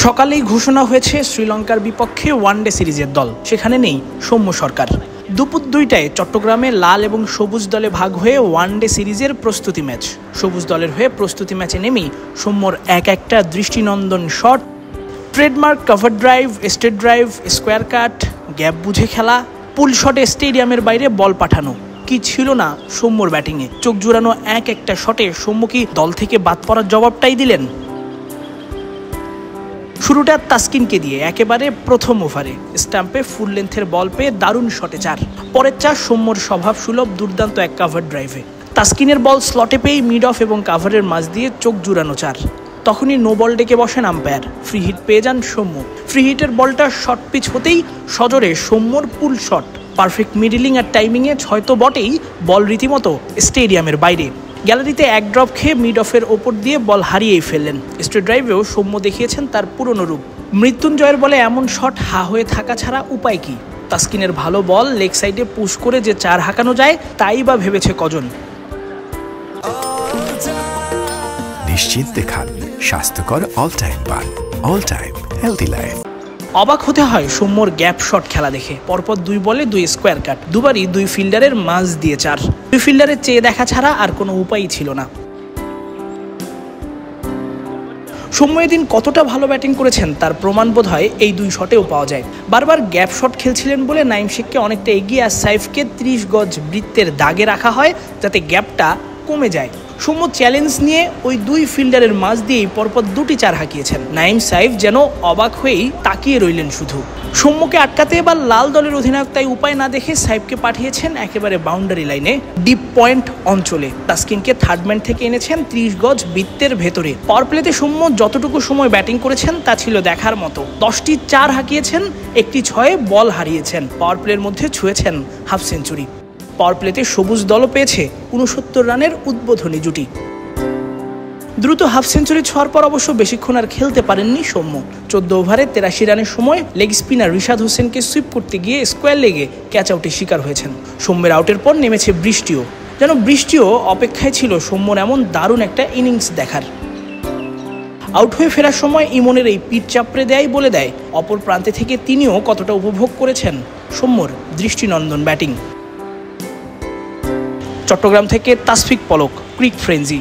সকালেই ঘোষণা হয়েছে শ্রীলঙ্কার বিপক্ষে ওয়ানডে সিরিজের দল, সেখানে নেই সৌম্য সরকার। দুপুর 2টায় চট্টগ্রামে লাল এবং সবুজ দলে ভাগ হয়ে ওয়ানডে সিরিজের প্রস্তুতি ম্যাচ। সবুজ দলের হয়ে প্রস্তুতি ম্যাচে নেমেই সৌম্যর একটা দৃষ্টিনন্দন shot, trademark cover drive, state drive, square কাট, গ্যাপ বুঝে খেলা, পুল শটে স্টেডিয়ামের বাইরে বল পাঠানো, কি ছিল না সৌম্যর ব্যাটিংয়ে। চোখ জুড়ানো একটা শটে সৌম্য কি দল থেকে বাদ পড়ার জবাবটাই দিলেন। শুরুটা তাসকিনকে দিয়ে একেবারে প্রথম ওভারে স্টাম্পে ফুল লেন্থের বল পেয়ে দারুণ শটে 4। পরের 4 সৌম্যর স্বভাব সুলভ দুর্দান্ত এক কাভার ড্রাইভে। তাসকিনের বল স্লটে পেয়ে মিড অফ এবং কাভারের মাঝ দিয়ে চোখ জুড়ানো 4। তখনই নো বল ডেকে বসেন আম্পায়ার, ফ্রি হিট পেয়ে যান সৌম্য। ফ্রি হিটের বলটা শর্ট পিচ হতেই সজোরে সৌম্যর পুল শট, পারফেক্ট মিডলিং আর টাইমিংয়ে 6 তো বটেই, বল রীতিমতো স্টেডিয়ামের বাইরে। গ্যালারিতে এক ড্রপ খেয়ে মিড অফের ওপর দিয়ে বল হারিয়েই ফেললেন। স্ট্রেট ড্রাইভেও সৌম্য দেখিয়েছেন তার পুরনো রূপ। মৃত্যুঞ্জয়ের বলে এমন শট হা হয়ে থাকা ছাড়া উপায় কি। তাসকিনের ভালো বল লেগ সাইডে পুশ করে যে 4 হাঁকানো যায় তাই বা ভেবেছে কজন। নিশ্চিন্তে খান স্বাস্থ্যকর অল টাইম পান, অল টাইম হেলদি লাইফ। অবাক হতে হয় সৌম্যর গ্যাপ শট খেলা দেখে। পরপর 2 বলে 2 স্কোয়ার কাট, দুবারই 2 ফিল্ডারের মাঝ দিয়ে 4। 2 ফিল্ডারের চেয়ে দেখা ছাড়া আর কোনো উপায়ই ছিল না। সৌম্য এদিন কতটা ভালো ব্যাটিং করেছেন তার প্রমাণ বোধ হয় এই 2 শটেও পাওয়া যায়। বারবার গ্যাপ শট খেলছিলেন বলে নাইম শেখকে অনেকটা এগিয়ে আর সাইফকে 30 গজ বৃত্তের দাগে রাখা হয় যাতে গ্যাপটা কমে যায়। সৌম্য চ্যালেঞ্জ নিয়ে ওই 2 ফিল্ডারের মাঝ দিয়েই পরপর 2টি 4 হাঁকিয়েছেন। নাইম সাইফ যেন অবাক হয়েই তাকিয়ে রইলেন শুধু। সৌম্যকে আটকাতে এবার লাল দলের অধিনায়ক তাই উপায় না দেখে সাইফকে পাঠিয়েছেন একেবারে বাউন্ডারি লাইনে, ডিপ পয়েন্ট অঞ্চলে। তাসকিনকে থার্ড ম্যান থেকে এনেছেন 30 গজ বৃত্তের ভেতরে। পাওয়ার প্লেতে সৌম্য যতটুকু সময় ব্যাটিং করেছেন তা ছিল দেখার মতো। 10টি 4 হাঁকিয়েছেন, একটি 6 বল হারিয়েছেন। পাওয়ার প্লের মধ্যে ছুঁয়েছেন হাফ সেঞ্চুরি। পাওয়ার প্লেতে সবুজ দলও পেয়েছে 69 রানের উদ্বোধনী জুটি। দ্রুত হাফ সেঞ্চুরি ছোঁয়ার পর অবশ্য বেশিক্ষণ আর খেলতে পারেননি সৌম্য। 14 ওভারে 83 রানের সময় লেগ স্পিনার রিশাদ হোসেনকে সুইপ করতে গিয়ে স্কোয়ার লেগে ক্যাচ আউটের শিকার হয়েছেন। সৌম্যের আউটের পর নেমেছে বৃষ্টিও। যেন বৃষ্টিও অপেক্ষায় ছিল সৌম্যর এমন দারুণ একটা ইনিংস দেখার। আউট হয়ে ফেরার সময় ইমনের এই পিঠ চাপড়ে দেয় বলে দেয় অপর প্রান্তে থেকে তিনিও কতটা উপভোগ করেছেন সৌম্যর দৃষ্টিনন্দন ব্যাটিং। চট্টগ্রাম থেকে তাসফিক পলক, ক্রিক ফ্রেঞ্জি।